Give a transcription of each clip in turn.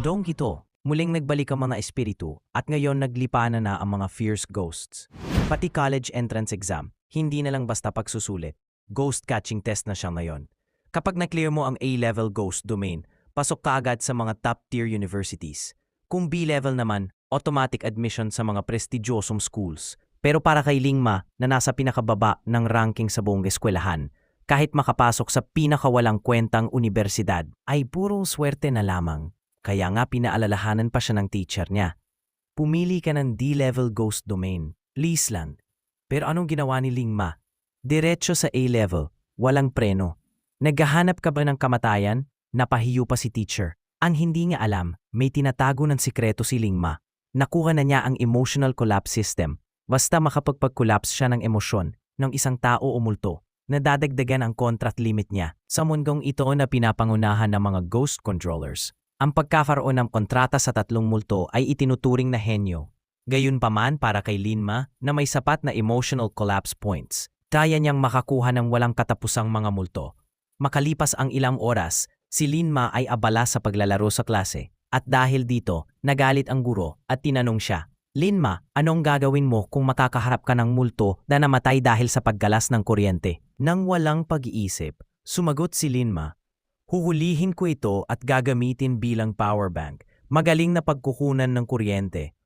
mundong ito, muling nagbalik ang mga espiritu at ngayon naglipanan na ang mga fierce ghosts. Pati college entrance exam, hindi na lang basta pagsusulit. Ghost catching test na siya ngayon. Kapag na-clear mo ang A-level ghost domain, pasok ka agad sa mga top-tier universities. Kung B-level naman, automatic admission sa mga prestigyosong schools. Pero para kay Lingma na nasa pinakababa ng ranking sa buong eskwelahan, kahit makapasok sa pinakawalang kwentang universidad, ay purong swerte na lamang. Kaya nga pinaalalahanan pa siya ng teacher niya. Pumili ka ng D-level ghost domain, lease lang. Pero anong ginawa ni Lingma? Diretso sa A-level, walang preno. Naghahanap ka ba ng kamatayan? Napahiyo pa si teacher. Ang hindi niya alam, may tinatago ng sikreto si Lingma. Nakuha na niya ang emotional collapse system. Basta makapagpag-collapse siya ng emosyon ng isang tao o multo, nadadagdagan ang contract limit niya. Sa mundong ito na pinapangunahan ng mga ghost controllers, ang pagkakaroon ng kontrata sa tatlong multo ay itinuturing na henyo. Gayunpaman para kay Lingma na may sapat na emotional collapse points, kaya niyang makakuha ng walang katapusang mga multo. Makalipas ang ilang oras, si Lingma ay abala sa paglalaro sa klase at dahil dito, nagalit ang guro at tinanong siya, "Lingma, anong gagawin mo kung makakaharap ka ng multo na namatay dahil sa paggalas ng kuryente?" Nang walang pag-iisip, sumagot si Lingma, "Huhulihin ko ito at gagamitin bilang power bank. Magaling na pagkukunan ng kuryente."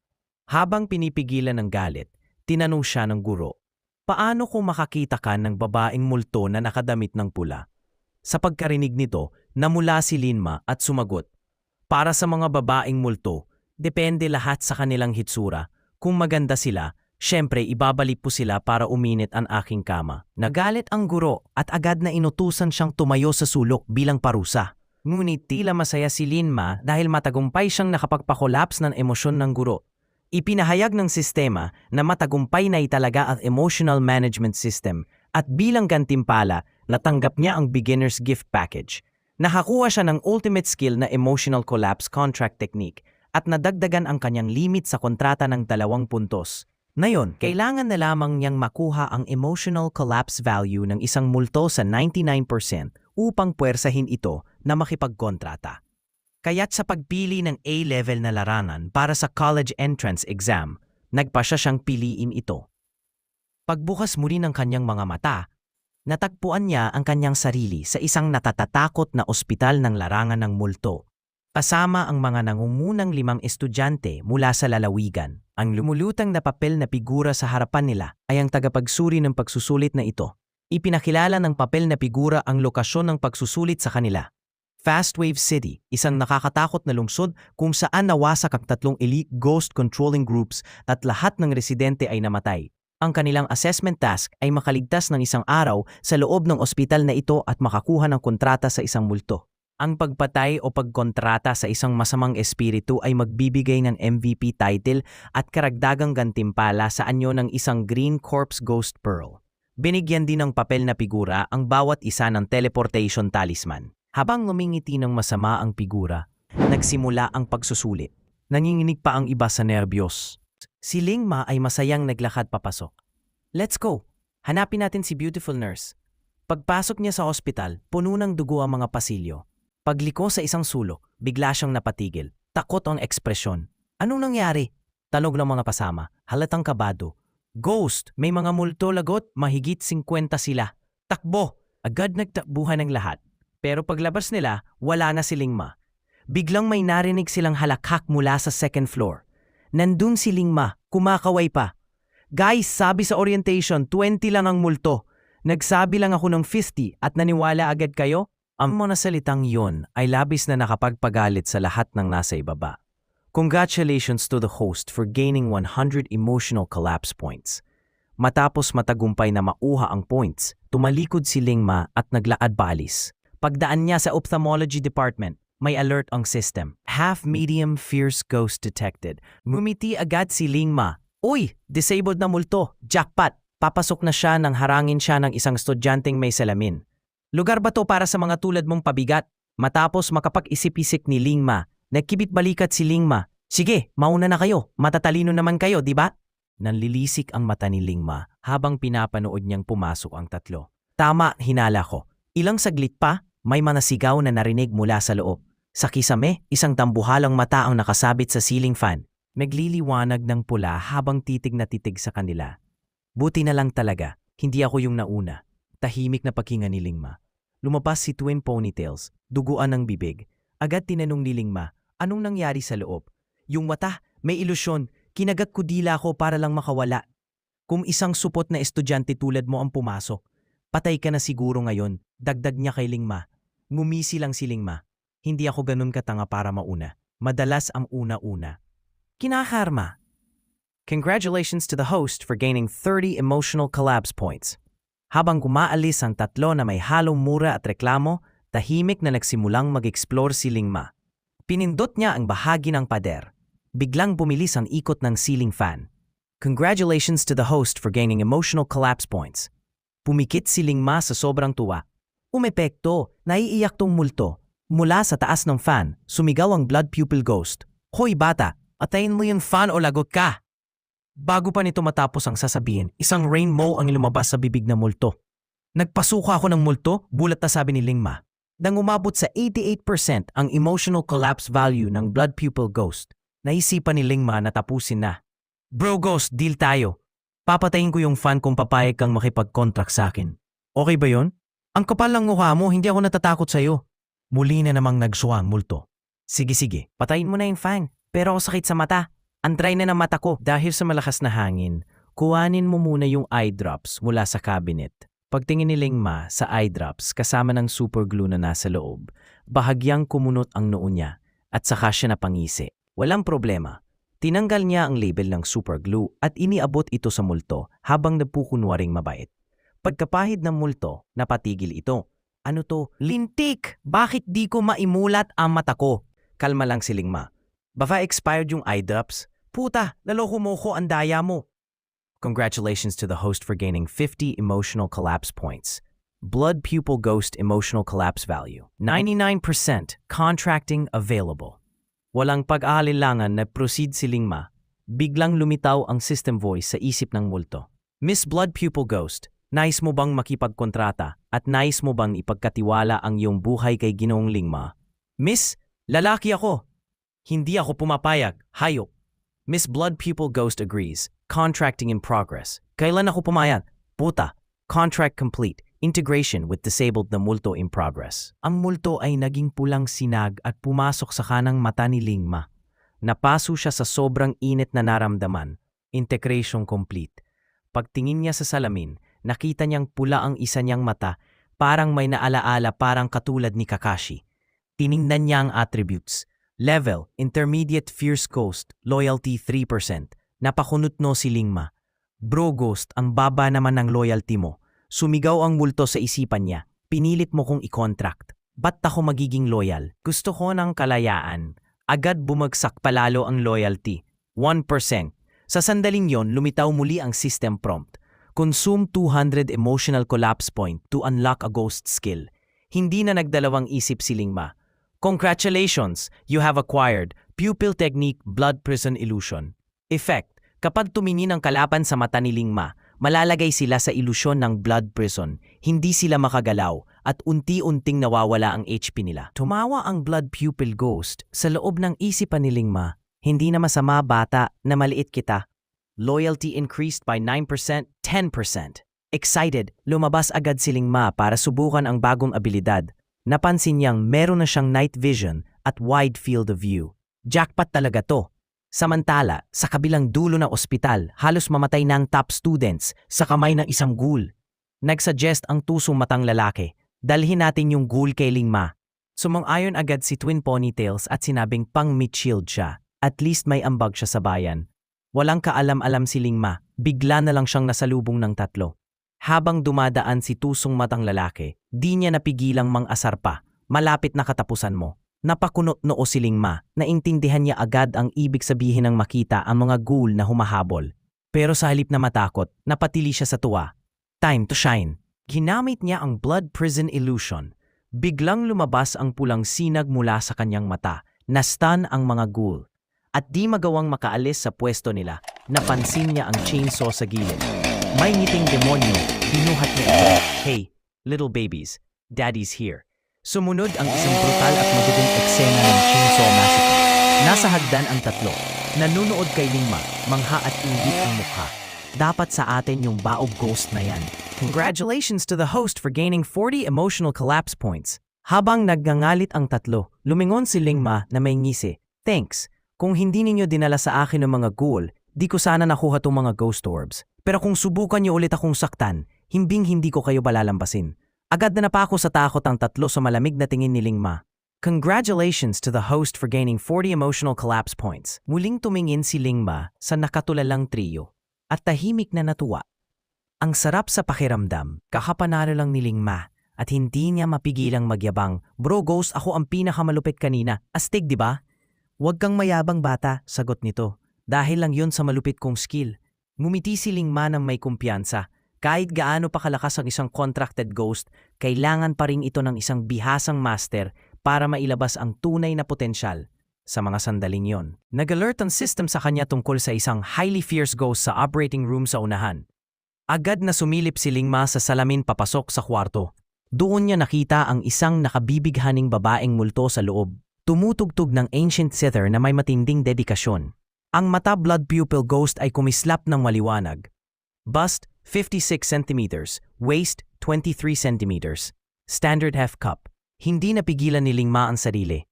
Habang pinipigilan ng galit, tinanong siya ng guro, "Paano kung makakita ka ng babaeng multo na nakadamit ng pula?" Sa pagkarinig nito, namula si Lingma at sumagot, "Para sa mga babaeng multo, depende lahat sa kanilang hitsura. Kung maganda sila, syempre ibabalik po sila para uminit ang aking kama." Nagalit ang guro at agad na inutusan siyang tumayo sa sulok bilang parusa. Ngunit tila masaya si Lingma dahil matagumpay siyang nakapagpa-collapse ng emosyon ng guro. Ipinahayag ng sistema na matagumpay na italaga ang emotional management system at bilang gantimpala, natanggap niya ang beginner's gift package. Nakakuha siya ng ultimate skill na emotional collapse contract technique at nadagdagan ang kanyang limit sa kontrata ng 2 puntos. Ngayon, kailangan na lamang niyang makuha ang emotional collapse value ng isang multo sa 99% upang puwersahin ito na makipagkontrata. Kaya't sa pagpili ng A-level na larangan para sa college entrance exam, nagpasya siyang piliin ito. Pagbukas muli ng kanyang mga mata, natagpuan niya ang kanyang sarili sa isang natatatakot na ospital ng larangan ng multo. Kasama ang mga nangungunang 5 estudyante mula sa lalawigan. Ang lumulutang na papel na figura sa harapan nila ay ang tagapagsuri ng pagsusulit na ito. Ipinakilala ng papel na figura ang lokasyon ng pagsusulit sa kanila. Fastwave City, isang nakakatakot na lungsod kung saan nawasak ang 3 elite ghost controlling groups at lahat ng residente ay namatay. Ang kanilang assessment task ay makaligtas ng 1 araw sa loob ng ospital na ito at makakuha ng kontrata sa isang multo. Ang pagpatay o pagkontrata sa isang masamang espiritu ay magbibigay ng MVP title at karagdagang gantimpala sa anyo ng isang Green Corpse Ghost Pearl. Binigyan din ng papel na figura ang bawat isa ng teleportation talisman. Habang ngumingiti ng masama ang figura, nagsimula ang pagsusulit. Nanginginig pa ang iba sa nerbiyos. Si Lingma ay masayang naglakad papasok. "Let's go! Hanapin natin si beautiful nurse." Pagpasok niya sa ospital, puno ng dugo ang mga pasilyo. Pagliko sa isang sulok, bigla siyang napatigil. Takot ang ekspresyon. "Anong nangyari?" Tanog ng mga kasama, halatang kabado. "Ghost! May mga multo lagot, mahigit 50 sila. Takbo!" Agad nagtakbuhan ng lahat. Pero paglabas nila, wala na si Lingma. Biglang may narinig silang halakhak mula sa 2nd floor. Nandun si Lingma, kumakaway pa. "Guys, sabi sa orientation, 20 lang ang multo. Nagsabi lang ako ng 50 at naniwala agad kayo?" Ang mga salitang yon ay labis na nakapagpagalit sa lahat ng nasa ibaba. Congratulations to the host for gaining 100 emotional collapse points. Matapos matagumpay na mauha ang points, tumalikod si Lingma at naglaad paalis. Pagdaan niya sa ophthalmology department, may alert ang system. Half-medium fierce ghost detected. Ngumiti agad si Lingma. "Uy, disabled na multo. Jackpot!" Papasok na siya nang harangin siya ng isang estudyanteng may salamin. "Lugar ba to para sa mga tulad mong pabigat?" Matapos makapag-isip-isip ni Lingma, nagkibit balikat si Lingma. "Sige, mauna na kayo. Matatalino naman kayo, di ba?" Nanlilisik ang mata ni Lingma habang pinapanood niyang pumasok ang 3. "Tama, hinala ko. Ilang saglit pa, may mga sigaw na narinig mula sa loob. Sa kisame, isang tambuhalang mata ang nakasabit sa ceiling fan. Nagliliwanag ng pula habang titig na titig sa kanila. Buti na lang talaga, hindi ako yung nauna. Tahimik na pakinggan ni Lingma. Lumabas si Twin Ponytails, duguan ng bibig. Agad tinanong ni Lingma, anong nangyari sa loob? Yung mata, may ilusyon. Kinagat ko dila ko para lang makawala. Kung isang supot na estudyante tulad mo ang pumasok, patay ka na siguro ngayon, dagdag niya kay Lingma. Ngumisi lang si Lingma. Hindi ako ganun katanga para mauna. Madalas ang una-una. Kinakarma. Congratulations to the host for gaining 30 emotional collapse points. Habang kumaalis ang tatlo na may halong mura at reklamo, tahimik na nagsimulang mag-explore si Lingma. Pinindot niya ang bahagi ng pader. Biglang bumilis ang ikot ng ceiling fan. Congratulations to the host for gaining emotional collapse points. Pumikit si Lingma sa sobrang tuwa. Umepekto, naiiyak tong multo. Mula sa taas ng fan, sumigaw ang blood pupil ghost. Hoy bata, atayin mo yung fan o lagot ka! Bago pa nito matapos ang sasabihin, isang rainbow ang lumabas sa bibig na multo. Nagpasuka ako ng multo, bulat na sabi ni Lingma. Nang umabot sa 88% ang emotional collapse value ng blood pupil ghost, naisipan ni Lingma na tapusin na. Bro Ghost, deal tayo. Papatayin ko yung fan kung papayag kang makipag-contract sa akin. Okay ba yon? Ang kapal ng mukha mo, hindi ako natatakot sa'yo. Muli na namang nagsuha ang multo. Sige, patayin mo na yung fan. Pero ako sakit sa mata. Antray na ng mata ko. Dahil sa malakas na hangin, kuhanin mo muna yung eye drops mula sa cabinet. Pagtingin ni Lingma sa eye drops kasama ng super glue na nasa loob, bahagyang kumunot ang noo niya at saka siya napangisi. Walang problema. Tinanggal niya ang label ng super glue at iniabot ito sa multo habang nagpukunwaring mabait. Pagkapahid ng multo, napatigil ito. Ano to? Lintik! Bakit di ko maimulat ang mata ko? Kalma lang si Lingma. Baka expired yung eye drops? Puta, naloko mo ko ang daya mo. Congratulations to the host for gaining 50 emotional collapse points. Blood pupil ghost emotional collapse value. 99% contracting available. Walang pag-aalilangan na proceed si Lingma. Biglang lumitaw ang system voice sa isip ng multo. Miss Blood Pupil Ghost, nais mo bang makipagkontrata at nais mo bang ipagkatiwala ang iyong buhay kay Ginoong Lingma? Miss, lalaki ako. Hindi ako pumapayag, hayop. Miss Blood Pupil Ghost agrees. Contracting in progress. Kailan ako pumayag? Puta. Contract complete. Integration with disabled na multo in progress. Ang multo ay naging pulang sinag at pumasok sa kanang mata ni Lingma. Napaso siya sa sobrang init na naramdaman. Integration complete. Pagtingin niya sa salamin, nakita niyang pula ang isa niyang mata, parang may naalaala parang katulad ni Kakashi. Tiningnan niya ang attributes. Level, Intermediate Fierce Ghost, Loyalty 3%. Napakunot no si Lingma. Bro Ghost, ang baba naman ng loyalty mo. Sumigaw ang multo sa isipan niya. Pinilit mo kong i-contract. Ba't ako magiging loyal? Gusto ko ng kalayaan. Agad bumagsak palalo ang loyalty. 1%. Sa sandaling yon, lumitaw muli ang system prompt. Consume 200 emotional collapse point to unlock a ghost skill. Hindi na nagdalawang isip si Lingma. Congratulations! You have acquired Pupil Technique Blood Prison Illusion. Effect. Kapag tumingin ang kalaban sa mata ni Lingma, malalagay sila sa ilusyon ng blood prison, hindi sila makagalaw at unti-unting nawawala ang HP nila. Tumawa ang blood pupil ghost sa loob ng isipan ni Lingma. Hindi na masama bata na maliit kita. Loyalty increased by 9%, 10%. Excited, lumabas agad si Lingma para subukan ang bagong abilidad. Napansin niyang meron na siyang night vision at wide field of view. Jackpot talaga to. Samantala, sa kabilang dulo ng ospital, halos mamatay na ang top students sa kamay ng isang ghoul. Nagsuggest ang tusong matang lalaki, dalhin natin yung ghoul kay Lingma. Sumang-ayon agad si Twin Ponytails at sinabing pang-meat shield siya. At least may ambag siya sa bayan. Walang kaalam-alam si Lingma, bigla na lang siyang nasalubong ng tatlo. Habang dumadaan si tusong matang lalaki, di niya napigilang mang-asar pa. Malapit na katapusan mo. Napakunot noo si Lingma, naintindihan niya agad ang ibig sabihin ng makita ang mga ghoul na humahabol. Pero sa halip na matakot, napatili siya sa tuwa. Time to shine. Ginamit niya ang blood prison illusion. Biglang lumabas ang pulang sinag mula sa kanyang mata. Na-stun ang mga ghoul. At di magawang makaalis sa pwesto nila, napansin niya ang chainsaw sa gilid. May ngiting demonyo, binuhat niya ito. Hey, little babies, Daddy's here. Sumunod ang isang brutal at madugong eksena ng Chainsaw Massacre. Nasa hagdan ang tatlo. Nanunood kay Lingma, mangha at inggit ang mukha. Dapat sa atin yung baog ghost na yan. Congratulations to the host for gaining 40 emotional collapse points. Habang nagngangalit ang tatlo, lumingon si Lingma na may ngisi. Thanks. Kung hindi ninyo dinala sa akin ng mga ghoul, di ko sana nakuha tong mga ghost orbs. Pero kung subukan niyo ulit akong saktan, himbing-hindi ko kayo balalambasin. Agad na napako sa takot ang tatlo sa malamig na tingin ni Lingma. Congratulations to the host for gaining 40 emotional collapse points. Muling tumingin si Lingma sa nakatulalang trio at tahimik na natuwa. Ang sarap sa pakiramdam, kakapanalo lang ni Lingma at hindi niya mapigilang magyabang. Bro Ghost, ako ang pinakamalupit kanina. Astig, di ba? Huwag kang mayabang bata, sagot nito. Dahil lang yun sa malupit kong skill. Ngumiti si Lingma ng may kumpiyansa. Kahit gaano pa kalakas ang isang contracted ghost, kailangan pa rin ito ng isang bihasang master para mailabas ang tunay na potensyal sa mga sandaling yon. Nag-alert ang system sa kanya tungkol sa isang highly fierce ghost sa operating room sa unahan. Agad na sumilip si Lingma sa salamin papasok sa kwarto. Doon niya nakita ang isang nakabibighaning babaeng multo sa loob. Tumutugtog ng ancient zither na may matinding dedikasyon. Ang mata blood pupil ghost ay kumislap ng maliwanag. Bust 56 centimeters, waist 23 centimeters. Standard half cup. Hindi napigilan ni Lingma ang sarili.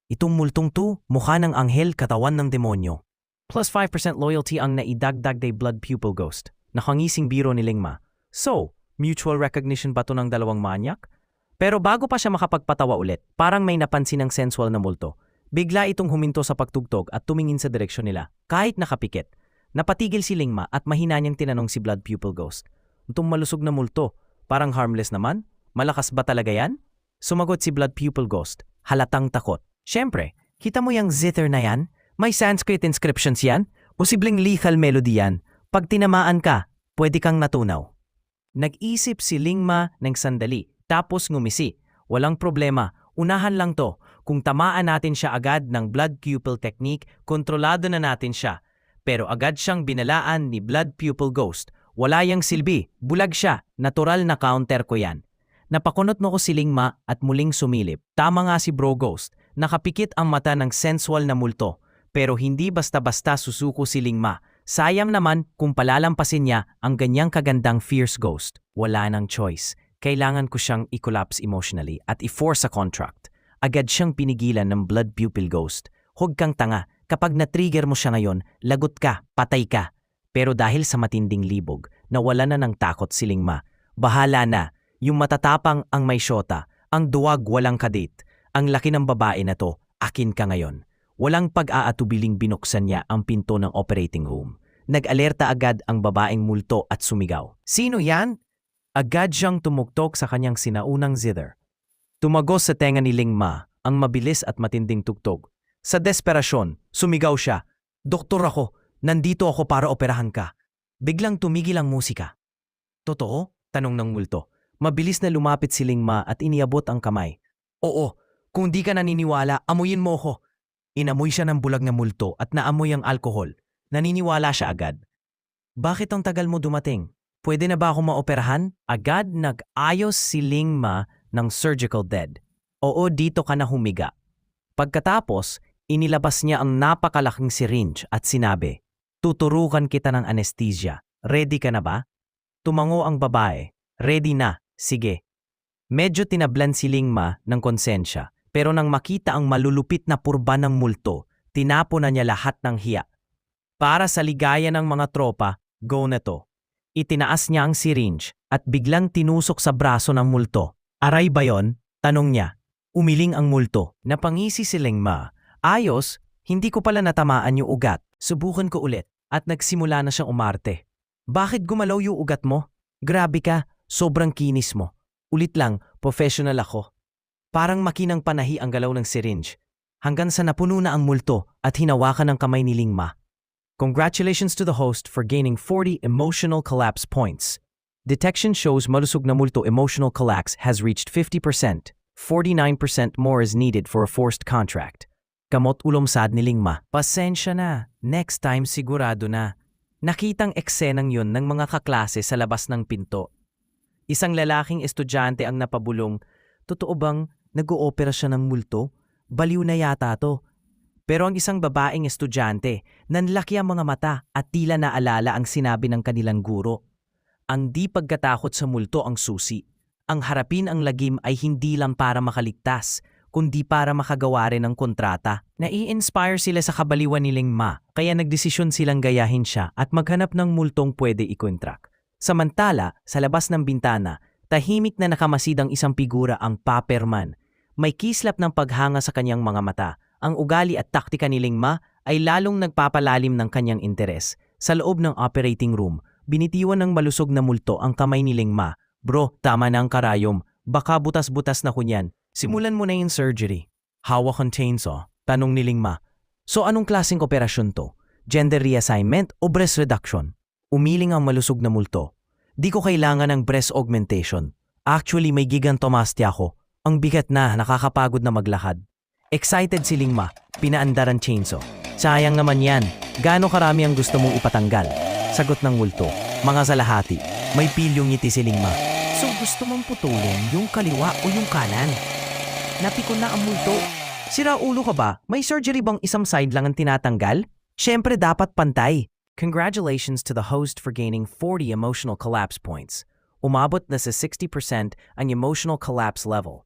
Itong multong to, mukha ng anghel, katawan ng demonyo. Plus 5% loyalty ang naidagdag day blood pupil ghost. Nakangising biro ni Lingma. So, mutual recognition ba to ng dalawang manyak? Pero bago pa siya makapagpatawa ulit, parang may napansin ng sensual na multo. Bigla itong huminto sa pagtugtog at tumingin sa direksyon nila, kahit nakapikit. Napatigil si Lingma at mahina niyang tinanong si blood pupil ghost. Itong malusog na multo, parang harmless naman? Malakas ba talaga yan? Sumagot si blood pupil ghost, halatang takot. Siyempre, kita mo yung zither na yan? May Sanskrit inscriptions yan? Posibleng lethal melody yan. Pag tinamaan ka, pwede kang natunaw. Nag-isip si Lingma ng sandali, tapos ngumisi. Walang problema, unahan lang to. Kung tamaan natin siya agad ng blood pupil technique, kontrolado na natin siya. Pero agad siyang binalaan ni blood pupil ghost. Wala yang silbi, bulag siya, natural na counter ko yan. Napakunot mo ko si Lingma at muling sumilip. Tama nga si bro ghost, nakapikit ang mata ng sensual na multo. Pero hindi basta-basta susuko si Lingma. Sayang naman kung palalampasin niya ang ganyang kagandang fierce ghost. Wala nang choice. Kailangan ko siyang i-collapse emotionally at i-force a contract. Agad siyang pinigilan ng blood pupil ghost. Huwag kang tanga. Kapag na-trigger mo siya ngayon, lagot ka, patay ka. Pero dahil sa matinding libog, nawala na ng takot si Lingma. Bahala na. Yung matatapang ang may syota. Ang duwag walang kadit. Ang laki ng babae na to, akin ka ngayon. Walang pag-aatubiling binuksan niya ang pinto ng operating room. Nag-alerta agad ang babaeng multo at sumigaw. Sino yan? Agad siyang tumuktok sa kanyang sinaunang zither. Tumagos sa tenga ni Lingma ang mabilis at matinding tugtog. Sa desperasyon, sumigaw siya. Doktor ako, nandito ako para operahan ka. Biglang tumigil ang musika. Totoo? Tanong ng multo. Mabilis na lumapit si Lingma at iniabot ang kamay. Oo, kung di ka naniniwala, amuyin mo ko. Inamoy siya ng bulag na multo at naamoy ang alkohol. Naniniwala siya agad. Bakit ang tagal mo dumating? Pwede na ba ako maoperahan? Agad nag-ayos si Lingma ng surgical dead. Oo, dito ka na humiga. Pagkatapos, inilabas niya ang napakalaking syringe at sinabi, tuturukan kita ng anesthesia. Ready ka na ba? Tumango ang babae. Ready na. Sige. Medyo tinablan si Lingma ng konsensya, pero nang makita ang malulupit na purba ng multo, tinapo na niya lahat ng hiya. Para sa ligaya ng mga tropa, go na to. Itinaas niya ang syringe at biglang tinusok sa braso ng multo. Aray ba yon? Tanong niya. Umiling ang multo. Napangisi si Lingma. Ayos, hindi ko pala natamaan yung ugat. Subukan ko ulit at nagsimula na siyang umarte. Bakit gumalaw yung ugat mo? Grabe ka, sobrang kinis mo. Ulit lang, professional ako. Parang makinang panahi ang galaw ng syringe. Hanggang sa napuno na ang multo at hinawakan ng kamay ni Lingma. Congratulations to the host for gaining 40 emotional collapse points. Detection shows malusog na multo emotional collapse has reached 50%. 49% more is needed for a forced contract. Kamot ulomsad ni Lingma. Pasensya na. Next time sigurado na. Nakitang eksenang yun ng mga kaklase sa labas ng pinto. Isang lalaking estudyante ang napabulong. Totoo bang nag-oopera siya ng multo? Baliw na yata to. Pero ang isang babaeng estudyante, nanlaki ang mga mata at tila naalala ang sinabi ng kanilang guro. Ang di pagkatakot sa multo ang susi. Ang harapin ang lagim ay hindi lang para makaligtas, kundi para makagawa rin ng kontrata. Nai-inspire sila sa kabaliwan ni Ling Ma, kaya nagdesisyon silang gayahin siya at maghanap ng multong pwede i-contract. Samantala, sa labas ng bintana, tahimik na nakamasid ang isang figura ang Paperman. May kislap ng paghanga sa kanyang mga mata. Ang ugali at taktika ni Ling Ma ay lalong nagpapalalim ng kanyang interes. Sa loob ng operating room, binitiwan ng malusog na multo ang kamay ni Ling Ma. Bro, tama na ang karayom. Baka butas-butas na kunyan. Simulan mo na yung surgery. Hawak ang chainsaw. Tanong ni Ling Ma. So anong klaseng operasyon to? Gender reassignment o breast reduction? Umiling ang malusog na multo. Di ko kailangan ng breast augmentation. Actually, may gigantomastia ako. Ang bigat na, nakakapagod na maglakad. Excited si Ling Ma, pinaandar ang chainsaw. Sayang naman yan, gaano karami ang gusto mong ipatanggal? Sagot ng multo, mga salahati. May pilyong ngiti si Ling Ma. So gusto mong putulin yung kaliwa o yung kanan? Napikon na ang multo. Sira ulo ka ba? May surgery bang isang side lang ang tinatanggal? Siyempre dapat pantay. Congratulations to the host for gaining 40 emotional collapse points. Umabot na sa 60% ang emotional collapse level.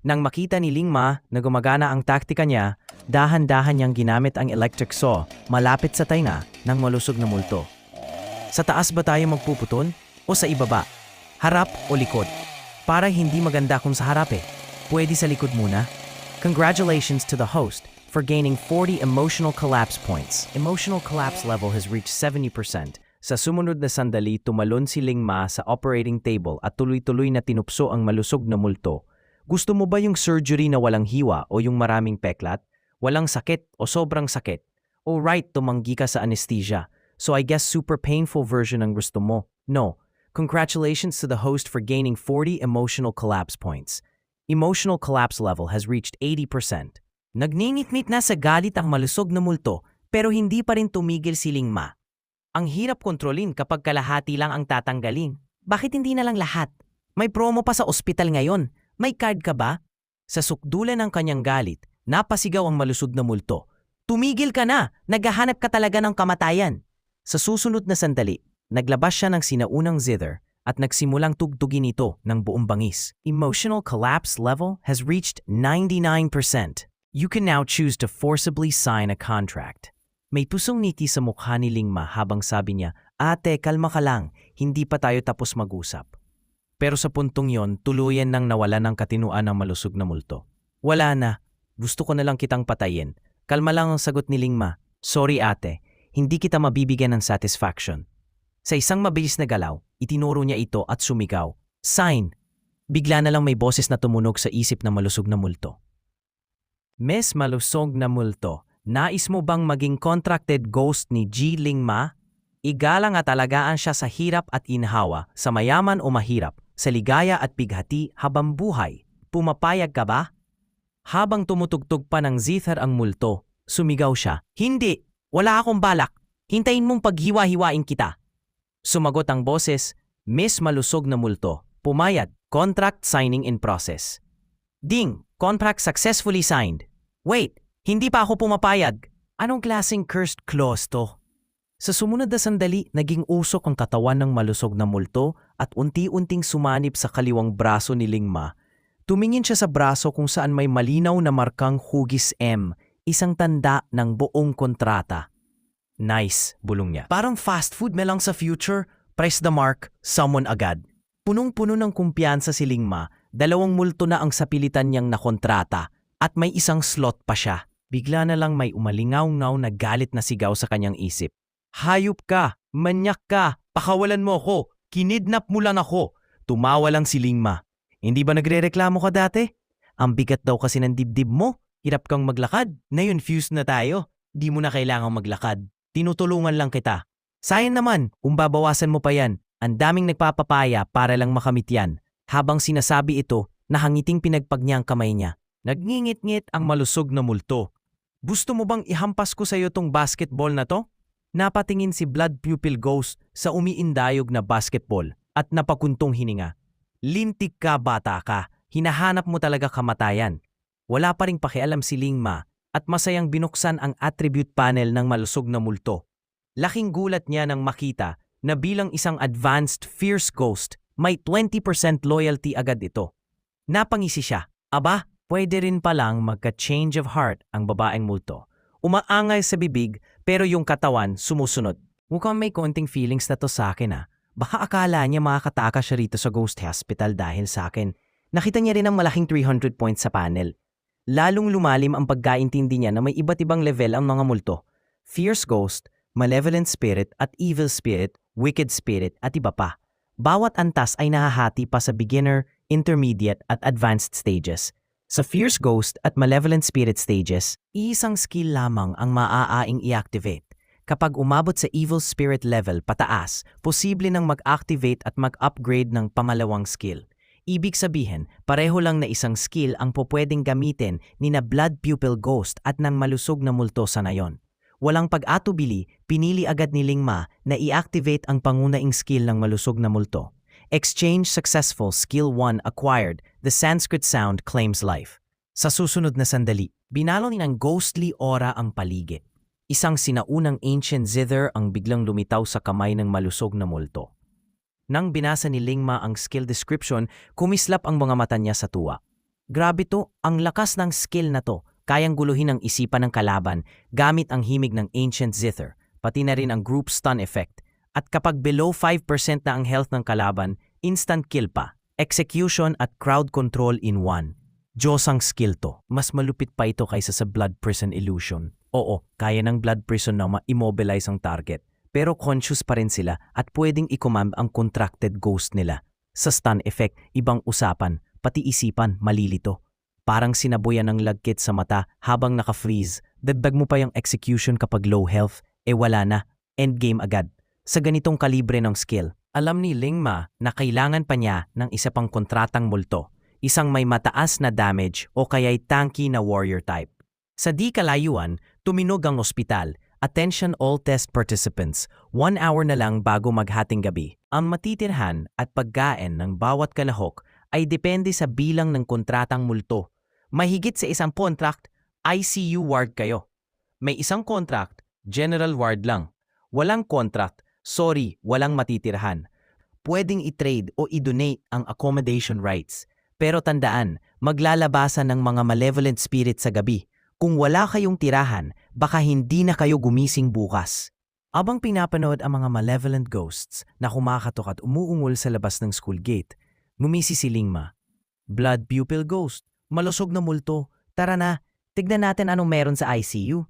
Nang makita ni Ling Ma na gumagana ang taktika niya, dahan-dahan niyang ginamit ang electric saw malapit sa tainga ng malusog na multo. Sa taas ba tayo magpuputol o sa ibaba? Harap o likod? Para hindi maganda kung sa harap eh. Pwede sa likod muna. Congratulations to the host for gaining 40 emotional collapse points. Emotional collapse level has reached 70%. Sa sumunod na sandali, tumalon si Ling Ma sa operating table at tuloy-tuloy na tinupso ang malusog na multo. Gusto mo ba yung surgery na walang hiwa o yung maraming peklat? Walang sakit o sobrang sakit? O right, tumanggi ka sa anesthesia. So I guess super painful version ang gusto mo. No. Congratulations to the host for gaining 40 emotional collapse points. Emotional collapse level has reached 80%. Nagninitmit na sa galit ang malusog na multo pero hindi pa rin tumigil si Ling Ma. Ang hirap kontrolin kapag kalahati lang ang tatanggalin. Bakit hindi na lang lahat? May promo pa sa ospital ngayon. May card ka ba? Sa sukdulan ng kanyang galit, napasigaw ang malusog na multo. Tumigil ka na! Naghahanap ka talaga ng kamatayan! Sa susunod na sandali, naglabas siya ng sinaunang zither at nagsimulang tugtugin ito ng buong bangis. Emotional collapse level has reached 99%. You can now choose to forcibly sign a contract. May pusong ngiti sa mukha ni Ling Ma habang sabi niya, Ate, kalma ka lang, hindi pa tayo tapos mag-usap. Pero sa puntong yon, tuluyan nang nawala ng katinuan ng malusog na multo. Wala na. Gusto ko na lang kitang patayin. Kalma lang ang sagot ni Ling Ma. Sorry ate, hindi kita mabibigyan ng satisfaction. Sa isang mabilis na galaw, itinuro niya ito at sumigaw. Sign! Bigla na lang may boses na tumunog sa isip ng malusog na multo. Miss Malusog na Multo, nais mo bang maging contracted ghost ni Ji Ling Ma? Igalang at alagaan siya sa hirap at inhawa, sa mayaman o mahirap, sa ligaya at bighati habang buhay. Pumapayag ka ba? Habang tumutugtog pa ng zither ang multo, sumigaw siya, Hindi! Wala akong balak! Hintayin mong paghiwa-hiwain kita! Sumagot ang boses, Miss Malusog na Multo, pumayag, contract signing in process. Ding! Contract successfully signed. Wait! Hindi pa ako pumapayag! Anong klaseng cursed clause to? Sa sumunod na sandali, naging usok ang katawan ng malusog na multo at unti-unting sumanib sa kaliwang braso ni Ling Ma. Tumingin siya sa braso kung saan may malinaw na markang hugis M, isang tanda ng buong kontrata. Nice, bulong niya. Parang fast food melang sa future, press the mark, someone agad. Punong-puno ng kumpiyansa si Ling Ma, 2 multo na ang sapilitan niyang nakontrata at may isang slot pa siya. Bigla na lang may umalingaw-ngaw na galit na sigaw sa kanyang isip. Hayop ka! Manyak ka! Pakawalan mo ako! Kinidnap mo lang ako! Tumawa lang si Ling Ma. Hindi ba nagrereklamo ka dati? Ang bigat daw kasi ng dibdib mo. Hirap kang maglakad. Ngayon fused na tayo. Di mo na kailangang maglakad. Tinutulungan lang kita. Sayang naman, kung babawasan mo pa yan. Ang daming nagpapapaya para lang makamit yan. Habang sinasabi ito, nahangiting pinagpag niya ang kamay niya. Nagngingit-ngit ang malusog na multo. Gusto mo bang ihampas ko sa iyo tong basketball na to? Napatingin si Blood Pupil Ghost sa umiindayog na basketball at napakuntong hininga. Lintik ka bata ka, hinahanap mo talaga kamatayan. Wala pa ring pakialam si Lingma at masayang binuksan ang attribute panel ng malusog na multo. Laking gulat niya nang makita na bilang isang advanced fierce ghost, may 20% loyalty agad ito. Napangisi siya. Aba, pwede rin palang magka-change of heart ang babaeng multo. Umaangay sa bibig pero yung katawan sumusunod. Mukhang may konting feelings na to sa akin ah. Baka akala niya makakatakas siya rito sa ghost hospital dahil sa akin. Nakita niya rin ang malaking 300 points sa panel. Lalong lumalim ang pagkaintindi niya na may iba't ibang level ang mga multo. Fierce ghost, malevolent spirit at evil spirit, wicked spirit at iba pa. Bawat antas ay nahahati pa sa beginner, intermediate at advanced stages. Sa fierce ghost at malevolent spirit stages, isang skill lamang ang maaaing i-activate. Kapag umabot sa evil spirit level pataas, posible nang mag-activate at mag-upgrade ng pamalawang skill. Ibig sabihin, pareho lang na isang skill ang pupwedeng gamitin ni na blood pupil ghost at ng malusog na multo sa nayon. Walang pag-atubili, pinili agad ni Lingma na i-activate ang pangunaing skill ng malusog na multo. Exchange successful, skill 1 acquired, the Sanskrit sound claims life. Sa susunod na sandali, binalo ni ng ghostly aura ang paligid. Isang sinaunang ancient zither ang biglang lumitaw sa kamay ng malusog na multo. Nang binasa ni Lingma ang skill description, kumislap ang mga mata niya sa tuwa. Grabe to, ang lakas ng skill na to. Kayang guluhin ang isipan ng kalaban gamit ang himig ng ancient zither, pati na rin ang group stun effect. At kapag below 5% na ang health ng kalaban, instant kill pa. Execution at crowd control in one. Diyos ang skill to. Mas malupit pa ito kaysa sa blood prison illusion. Oo, kaya ng blood prison na ma-immobilize ang target. Pero conscious pa rin sila at pwedeng i-command ang contracted ghost nila. Sa stun effect, ibang usapan, pati isipan malilito. Parang sinabuyan ng lagkit sa mata habang naka-freeze. Dagdag mo pa yung execution kapag low health, wala na. Endgame agad. Sa ganitong kalibre ng skill, alam ni Lingma na kailangan pa niya ng isa pang kontratang multo. Isang may mataas na damage o kaya'y tanky na warrior type. Sa di kalayuan, tuminog ang ospital. Attention all test participants, 1 hour na lang bago maghating gabi. Ang matitirhan at pagkain ng bawat kalahok ay depende sa bilang ng kontratang multo. Mahigit sa isang contract, ICU ward kayo. May isang contract, general ward lang. Walang contract, sorry, walang matitirhan. Pwedeng i-trade o i-donate ang accommodation rights. Pero tandaan, maglalabasan ng mga malevolent spirit sa gabi. Kung wala kayong tirahan, baka hindi na kayo gumising bukas. Abang pinapanood ang mga malevolent ghosts na kumakatok at umuungol sa labas ng school gate, ngumisi si Lingma. Blood pupil ghost, malusog na multo, tara na, tignan natin anong meron sa ICU.